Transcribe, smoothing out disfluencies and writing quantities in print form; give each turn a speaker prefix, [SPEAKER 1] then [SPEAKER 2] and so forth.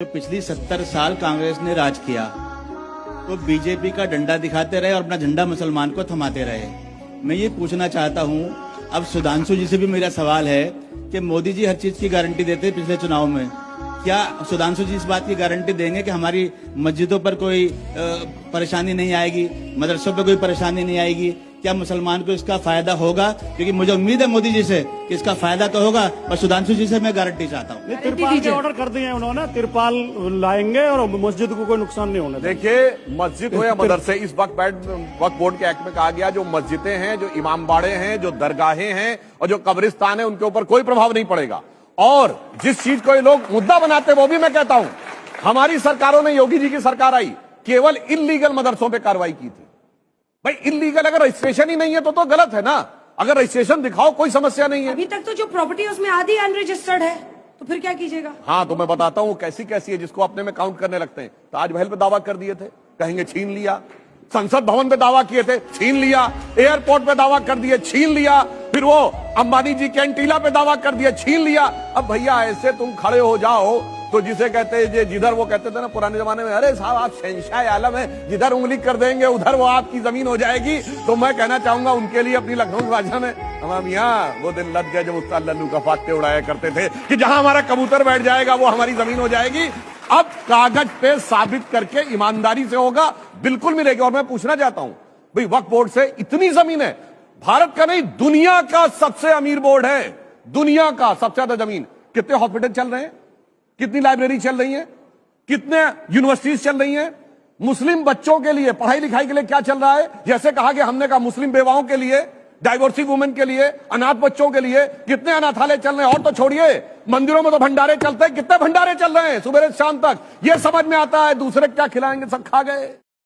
[SPEAKER 1] जो पिछली 70 साल कांग्रेस ने राज किया तो बीजेपी का डंडा दिखाते रहे और अपना झंडा मुसलमान को थमाते रहे। मैं ये पूछना चाहता हूँ, अब सुधांशु जी से भी मेरा सवाल है कि मोदी जी हर चीज की गारंटी देते हैं पिछले चुनाव में, क्या सुधांशु जी इस बात की गारंटी देंगे कि हमारी मस्जिदों पर कोई परेशानी नहीं आएगी, मदरसों पर कोई परेशानी नहीं आएगी? क्या मुसलमान को इसका फायदा होगा? क्योंकि मुझे उम्मीद है मोदी जी से कि इसका फायदा तो होगा, पर सुधांशु जी से मैं गारंटी चाहता हूँ।
[SPEAKER 2] तिरपाल के ऑर्डर कर दिए हैं उन्होंने, तिरपाल लाएंगे और मस्जिद को कोई नुकसान नहीं होने देंगे।
[SPEAKER 3] देखिए, मस्जिद हो या मदरसे, इस वक्त बोर्ड के एक्ट में कहा गया जो मस्जिदें हैं, जो इमाम बाड़े हैं, जो दरगाहें हैं और जो कब्रिस्तान है, उनके ऊपर कोई प्रभाव नहीं पड़ेगा। और जिस चीज को ये लोग मुद्दा बनाते वो भी मैं कहता हूं, हमारी सरकारों ने, योगी जी की सरकार आई, केवल इल्लीगल मदरसों पे कार्रवाई की थी। भाई इल्लीगल, अगर रजिस्ट्रेशन ही नहीं है तो गलत है ना। अगर रजिस्ट्रेशन दिखाओ कोई समस्या नहीं है।
[SPEAKER 4] अभी तक तो जो प्रॉपर्टी है उसमें आधी अनरजिस्टर्ड है, तो फिर क्या कीजिएगा?
[SPEAKER 3] हाँ, तो मैं बताता हूँ कैसी कैसी है जिसको अपने में काउंट करने लगते हैं। ताजमहल पे दावा कर दिए थे, कहेंगे छीन लिया। संसद भवन पे दावा किए थे, छीन लिया। एयरपोर्ट पे दावा कर दिए, छीन लिया। फिर वो अंबानी जी कैंटीला पे दावा कर दिया, छीन लिया। अब भैया ऐसे तुम खड़े हो जाओ तो जिसे कहते हैं, जिधर वो कहते थे ना पुराने जमाने में, अरे साहब आप शहंशाह आलम है, जिधर उंगली कर देंगे उधर वो आपकी जमीन हो जाएगी। तो मैं कहना चाहूंगा उनके लिए अपनी लखनऊ की भाषा में, हमारा मियां वो दिन लग गए जब उस्ताद लल्लू का फात्ते उड़ाया करते थे कि जहां हमारा कबूतर बैठ जाएगा वो हमारी जमीन हो जाएगी। अब कागज पे साबित करके ईमानदारी से होगा, बिल्कुल मिलेगी। और मैं पूछना चाहता हूं, भाई वक्फ बोर्ड से इतनी जमीन है, भारत का नहीं दुनिया का सबसे अमीर बोर्ड है, दुनिया का सबसे ज्यादा जमीन। कितने हॉस्पिटल चल रहे हैं, कितनी लाइब्रेरी चल रही है, कितने यूनिवर्सिटीज चल रही हैं, मुस्लिम बच्चों के लिए पढ़ाई लिखाई के लिए क्या चल रहा है? जैसे कहा कि हमने कहा मुस्लिम बेवाओं के लिए, डाइवोर्सी वुमेन के लिए, अनाथ बच्चों के लिए कितने अनाथालय चल रहे हैं। और तो छोड़िए, मंदिरों में तो भंडारे चलते हैं, कितने भंडारे चल रहे हैं सुबह से शाम तक। यह समझ में आता है दूसरे क्या खिलाएंगे, सब खा गए।